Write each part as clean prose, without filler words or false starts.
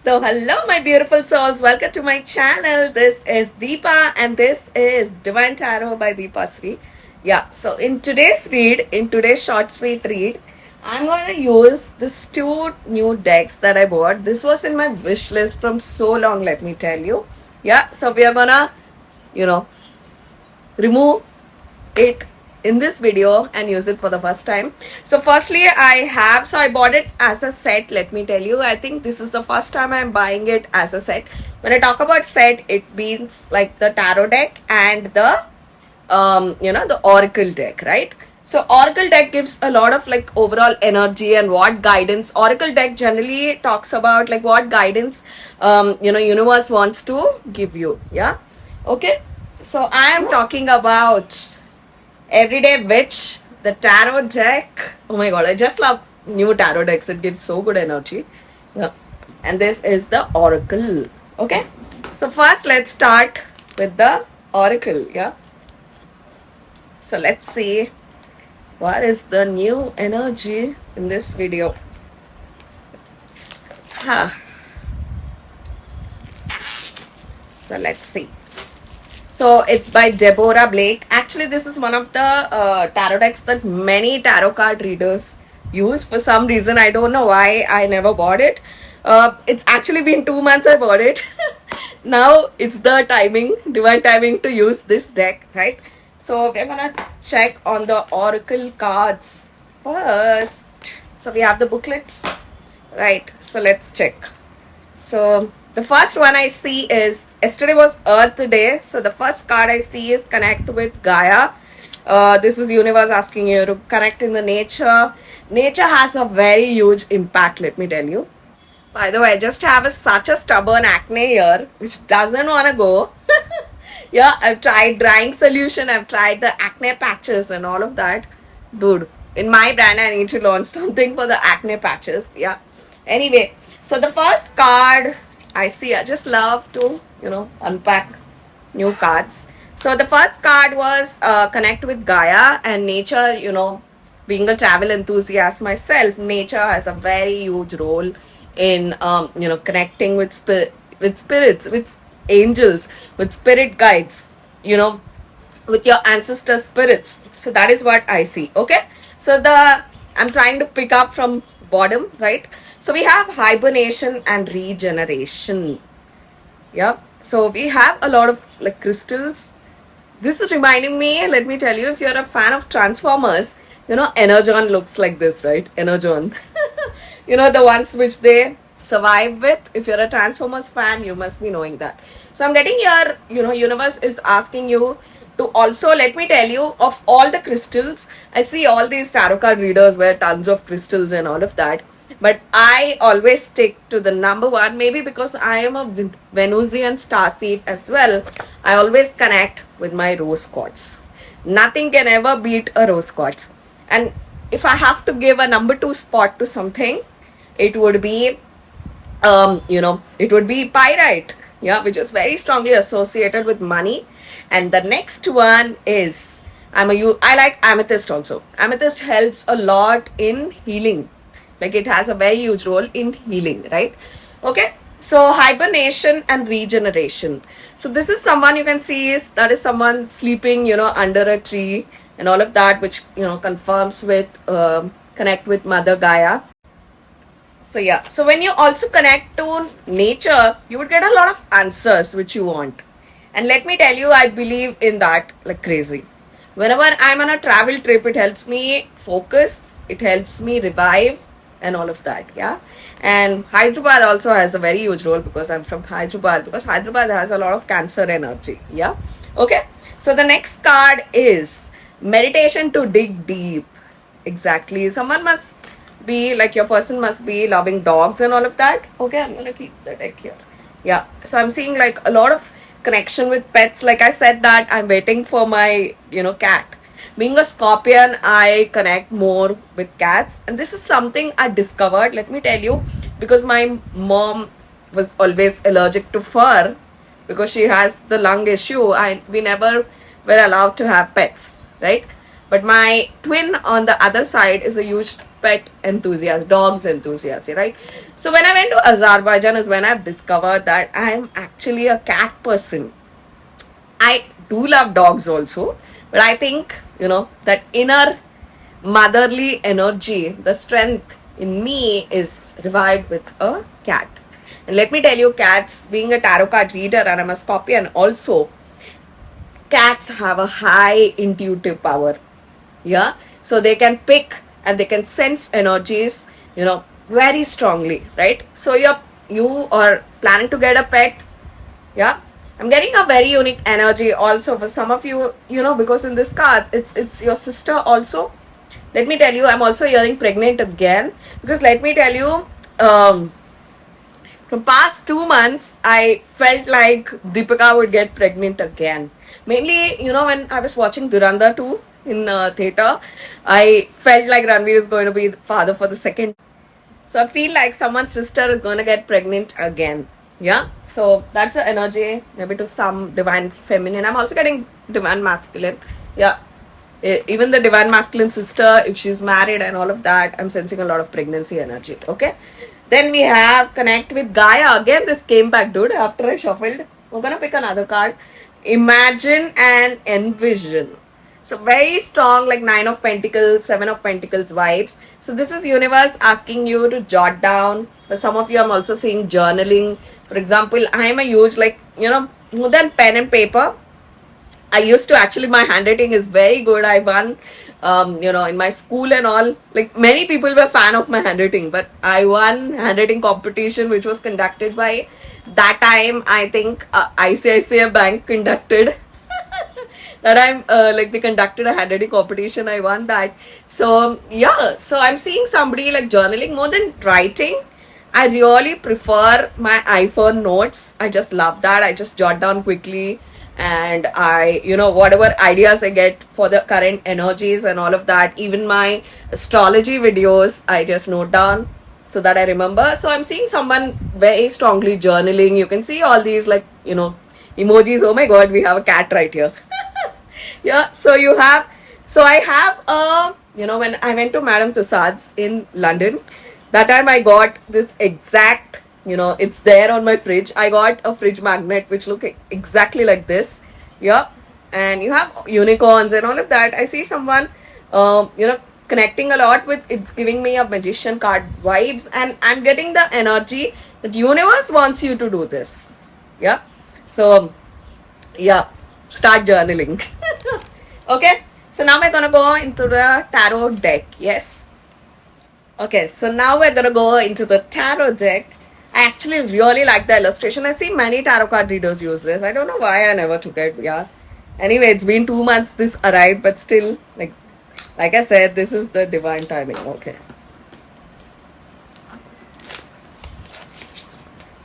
So hello my beautiful souls, welcome to my channel. This is Deepa and this is Divine Tarot by Deepa Sri. Yeah, so in today's short sweet read, I'm going to use these two new decks that I bought. This was in my wish list from so long, let me tell you. Yeah, so we are gonna, remove it in this video and use it for the first time. So firstly I bought it as a set. Let me tell you, I think this is the first time I'm buying it as a set. When I talk about set, it means like the tarot deck and the the oracle deck, right? So oracle deck gives a lot of like overall energy and what guidance. Oracle deck generally talks about like what guidance universe wants to give you. Yeah, okay. So I am talking about Everyday Witch, the tarot deck. Oh my god, I just love new tarot decks. It gives so good energy. Yeah. And this is the oracle. Okay. So first let's start with the oracle. Yeah. So let's see what is the new energy in this video. So let's see. So it's by Deborah Blake. Actually, this is one of the tarot decks that many tarot card readers use. For some reason, I don't know why I never bought it. It's actually been 2 months I bought it. Now it's the timing, divine timing to use this deck, right? So we're gonna check on the oracle cards first. So we have the booklet, right? So let's check. So the first one I see is, yesterday was Earth Day. So the first card I see is connect with Gaia. This is universe asking you to connect in the nature. Nature has a very huge impact, let me tell you. By the way, I just have such a stubborn acne here, which doesn't want to go. Yeah, I've tried drying solution. I've tried the acne patches and all of that. Dude, in my brand, I need to launch something for the acne patches. Yeah. Anyway, so the first card I see, I just love to, unpack new cards. So the first card was connect with Gaia and nature. Being a travel enthusiast myself, nature has a very huge role in, connecting with spirits, with angels, with spirit guides, with your ancestor spirits. So that is what I see. Okay. So I'm trying to pick up from bottom, right? So we have hibernation and regeneration. Yeah. So we have a lot of like crystals. This is reminding me, let me tell you, if you're a fan of Transformers, Energon looks like this, right? Energon. The ones which they survive with. If you're a Transformers fan, you must be knowing that. So I'm getting here, universe is asking you to also, let me tell you, of all the crystals, I see all these tarot card readers wear tons of crystals and all of that. But I always stick to the number one, maybe because I am a Venusian starseed as well. I always connect with my rose quartz. Nothing can ever beat a rose quartz. And if I have to give a number 2 spot to something, it would be, pyrite. Yeah, which is very strongly associated with money. And the next one is, I like amethyst also. Amethyst helps a lot in healing. Like it has a very huge role in healing, right? Okay. So hibernation and regeneration. So this is someone you can see that is someone sleeping, under a tree and all of that, which, confirms with, connect with Mother Gaia. So yeah, so when you also connect to nature, you would get a lot of answers which you want. And let me tell you, I believe in that like crazy. Whenever I'm on a travel trip, it helps me focus, it helps me revive, and all of that. Yeah. And Hyderabad also has a very huge role because I'm from Hyderabad, because Hyderabad has a lot of Cancer energy. Yeah. Okay. So the next card is meditation to dig deep. Exactly. Someone must be like, your person must be loving dogs and all of that. Okay, I'm gonna keep the deck here. Yeah. So I'm seeing like a lot of connection with pets. Like I said that I'm waiting for my, cat. Being a scorpion, I connect more with cats, and this is something I discovered, let me tell you, because my mom was always allergic to fur because she has the lung issue, and we never were allowed to have pets, right? But my twin on the other side is a huge pet enthusiast, dogs enthusiast, right? So when I went to Azerbaijan is when I've discovered that I'm actually a cat person. I do love dogs also, but I think, that inner motherly energy, the strength in me is revived with a cat. And let me tell you, cats, being a tarot card reader and I'm a scorpion also, cats have a high intuitive power. Yeah. So they can pick and they can sense energies, very strongly, right? So you are planning to get a pet. Yeah. I'm getting a very unique energy also for some of you, because in this cards, it's your sister also. Let me tell you, I'm also hearing pregnant again, because let me tell you, from past 2 months, I felt like Deepika would get pregnant again. Mainly, when I was watching Duranda 2 in theater, I felt like Ranveer is going to be the father for the second. So I feel like someone's sister is going to get pregnant again. Yeah. So that's the energy, maybe to some divine feminine. I'm also getting divine masculine. Yeah. Even the divine masculine sister, if she's married and all of that, I'm sensing a lot of pregnancy energy. Okay. Then we have connect with Gaia. Again, this came back, dude, after I shuffled. We're going to pick another card. Imagine and envision. So very strong, like 9 of Pentacles, 7 of Pentacles vibes. So this is universe asking you to jot down. For some of you, I'm also seeing journaling. For example, I'm a huge, more than pen and paper. I used to actually, my handwriting is very good. I won, in my school and all. Like many people were fan of my handwriting, but I won handwriting competition, which was conducted by, that time, I think ICICI Bank conducted. That I'm they conducted a handwriting competition. I won that. So yeah, so I'm seeing somebody like journaling more than writing. I really prefer my iPhone notes. I just love that. I just jot down quickly, and I, whatever ideas I get for the current energies and all of that. Even my astrology videos, I just note down so that I remember. So I'm seeing someone very strongly journaling. You can see all these emojis. Oh my god, we have a cat right here. Yeah, so I have when I went to Madame Tussauds in London, that time I got this exact, it's there on my fridge. I got a fridge magnet which look exactly like this. Yeah, and you have unicorns and all of that. I see someone, connecting a lot with, it's giving me a magician card vibes, and I'm getting the energy that universe wants you to do this. Yeah, so yeah, start journaling. Okay, so now we're gonna go into the tarot deck. Yes. Okay, so now we're gonna go into the tarot deck. I actually really like the illustration. I see many tarot card readers use this. I don't know why I never took it. Yeah. Anyway, it's been 2 months this arrived, but still, like I said, this is the divine timing. Okay.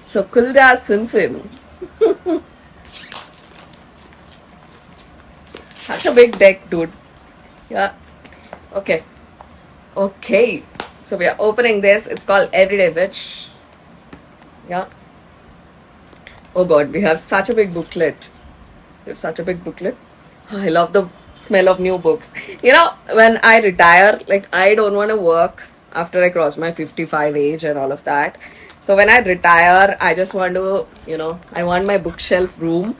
So Kulda Simsim. Such a big deck, dude. Yeah. Okay. Okay. So we are opening this. It's called Everyday Witch. Yeah. Oh god, we have such a big booklet. We have such a big booklet. Oh, I love the smell of new books. When I retire, I don't want to work after I cross my 55 age and all of that. So when I retire, I just want to, I want my bookshelf room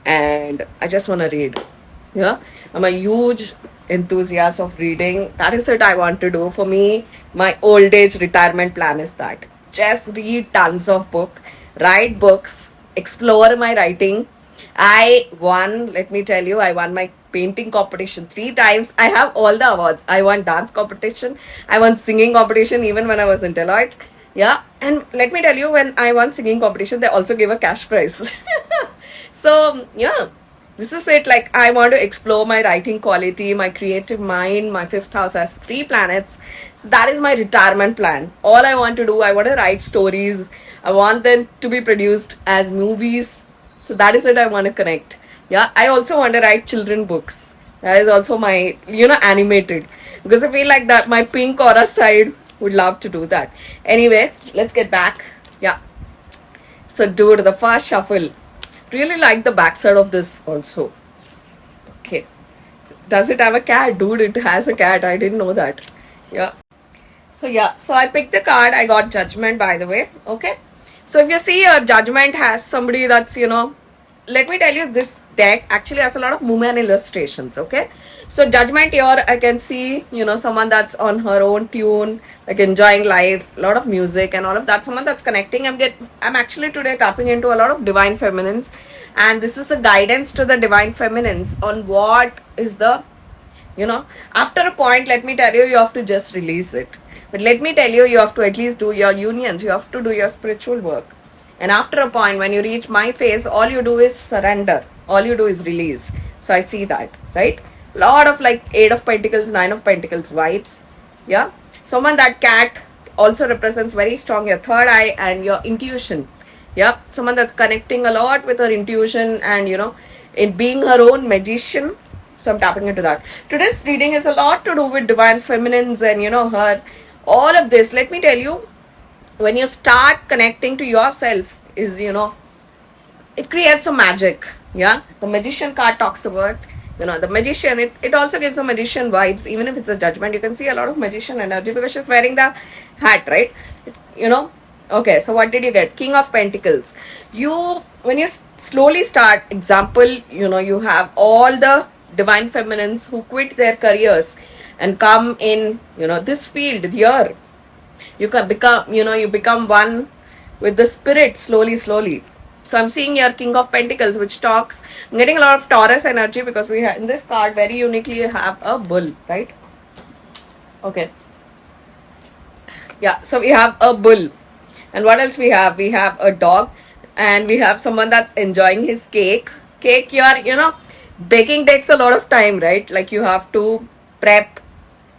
and I just want to read. Yeah, I'm a huge enthusiast of reading. That is what I want to do. For me, my old age retirement plan is that. Just read tons of books, write books, explore my writing. Let me tell you, I won my painting competition 3 times. I have all the awards. I won dance competition, I won singing competition even when I was in Deloitte. Yeah, and let me tell you, when I won singing competition, they also gave a cash prize. So yeah, this is it. Like, I want to explore my writing quality, my creative mind. My fifth house has 3 planets. So that is my retirement plan. All I want to do, I want to write stories. I want them to be produced as movies. So that is it. I want to connect. Yeah, I also want to write children books. That is also my, animated. Because I feel like that my pink aura side would love to do that. Anyway, let's get back. Yeah. So, dude, the first shuffle. Really like the backside of this also. Okay. Does it have a cat? Dude, it has a cat. I didn't know that. Yeah. So yeah, so I picked the card. I got Judgment, by the way. Okay. So if you see your Judgment has somebody that's, let me tell you, this deck actually has a lot of women illustrations. Okay. So Judgment here, I can see, someone that's on her own tune, like enjoying life, a lot of music and all of that. Someone that's connecting. I'm actually today tapping into a lot of divine feminines, and this is a guidance to the divine feminines on what is the, after a point, let me tell you, you have to just release it. But let me tell you, you have to at least do your unions. You have to do your spiritual work. And after a point, when you reach my phase, all you do is surrender. All you do is release. So I see that, right? Lot of like 8 of Pentacles, 9 of Pentacles vibes. Yeah. Someone, that cat also represents very strong your third eye and your intuition. Yeah. Someone that's connecting a lot with her intuition and, in being her own magician. So I'm tapping into that. Today's reading is a lot to do with divine feminines and, her. All of this, let me tell you, when you start connecting to yourself is, it creates a magic. Yeah. The Magician card talks about, the magician. It also gives a magician vibes. Even if it's a Judgment, you can see a lot of magician energy because she's wearing the hat, right? Okay, so what did you get? King of Pentacles. When you slowly start, example, you have all the divine feminines who quit their careers and come in, this field here. You can become, you become one with the spirit slowly. So I'm seeing your King of Pentacles, which talks, I'm getting a lot of Taurus energy because we have, in this card, very uniquely have a bull, right? Okay. Yeah, so we have a bull. And what else we have? We have a dog, and we have someone that's enjoying his cake. Cake here, baking takes a lot of time, right? Like, you have to prep.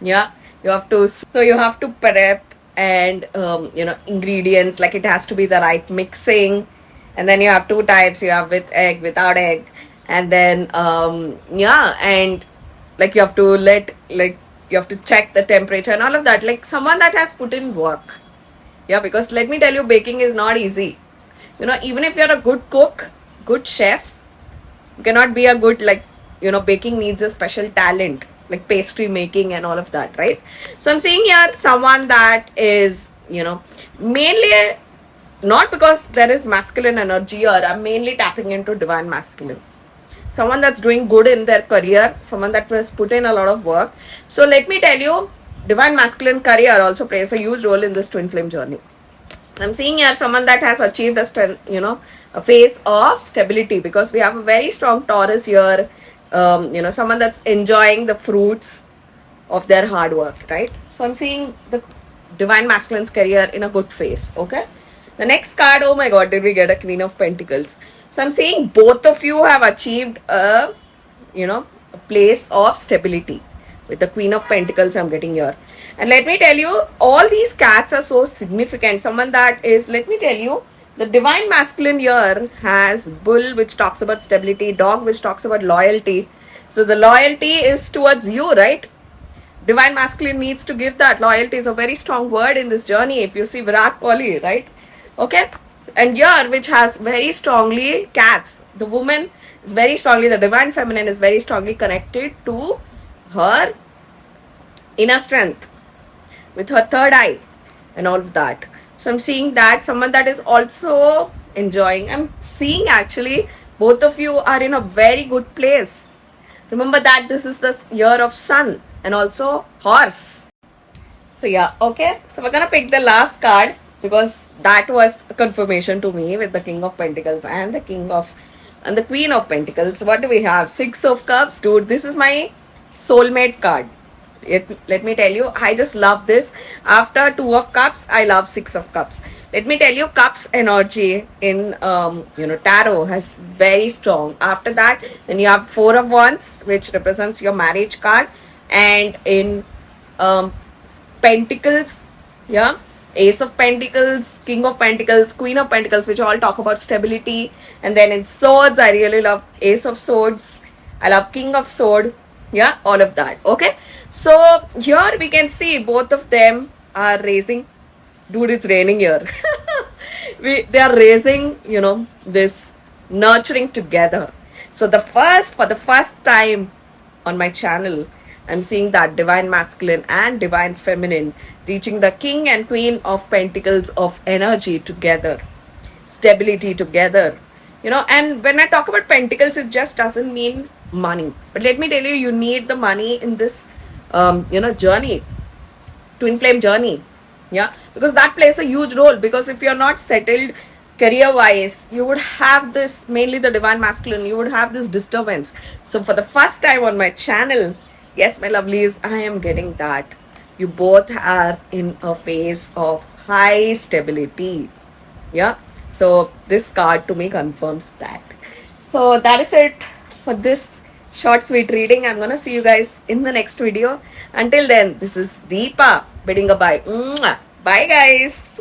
Yeah, you have to prep and, ingredients, like it has to be the right mixing. And then you have 2 types. You have with egg, without egg. And then, and like you have to check the temperature and all of that. Like, someone that has put in work. Yeah, because let me tell you, baking is not easy. Even if you're a good cook, good chef, you cannot be a good, baking needs a special talent, like pastry making and all of that, right? So I'm seeing here someone that is, mainly, not because there is masculine energy, or I'm mainly tapping into divine masculine. Someone that's doing good in their career, someone that has put in a lot of work. So let me tell you, divine masculine career also plays a huge role in this twin flame journey. I'm seeing here someone that has achieved a phase of stability, because we have a very strong Taurus here. Someone that's enjoying the fruits of their hard work, right? So I'm seeing the divine masculine's career in a good phase. Okay. The next card, oh my god, did we get a Queen of Pentacles? So I'm seeing both of you have achieved a place of stability. With the Queen of Pentacles I'm getting here. And let me tell you, all these cats are so significant. Someone that is, let me tell you, the divine masculine here has bull, which talks about stability, dog, which talks about loyalty. So the loyalty is towards you, right? Divine masculine needs to give that. Loyalty is a very strong word in this journey. If you see Virat Kohli, right? Okay. And here, which has very strongly cats. The woman is very strongly, the divine feminine is very strongly connected to her inner strength with her third eye and all of that. So I'm seeing that someone that is also enjoying. I'm seeing actually both of you are in a very good place. Remember that this is the year of sun and also horse. So yeah, okay. So we're gonna pick the last card because that was a confirmation to me with the King of Pentacles and the King of And the Queen of Pentacles, what do we have? Six of Cups. Dude, this is my soulmate card. Let me tell you, I just love this. After Two of Cups, I love Six of Cups. Let me tell you, Cups energy in tarot has very strong. After that, then you have Four of Wands, which represents your marriage card, and in Pentacles, yeah, Ace of Pentacles, King of Pentacles, Queen of Pentacles, which all talk about stability. And then in Swords, I really love Ace of Swords. I love King of Sword. Yeah, all of that. Okay. So here we can see both of them are raising. Dude, it's raining here. They are raising, this nurturing together. So for the first time on my channel, I'm seeing that divine masculine and divine feminine reaching the king and queen of pentacles of energy together, stability together. And when I talk about pentacles, it just doesn't mean money. But let me tell you, you need the money in this, journey, twin flame journey. Yeah, because that plays a huge role. Because if you're not settled career wise, you would have this, mainly the divine masculine, you would have this disturbance. So for the first time on my channel, yes, my lovelies, I am getting that. You both are in a phase of high stability. Yeah. So this card to me confirms that. So that is it for this short sweet reading. I'm gonna see you guys in the next video. Until then, this is Deepa bidding a bye. Mwah. Bye guys.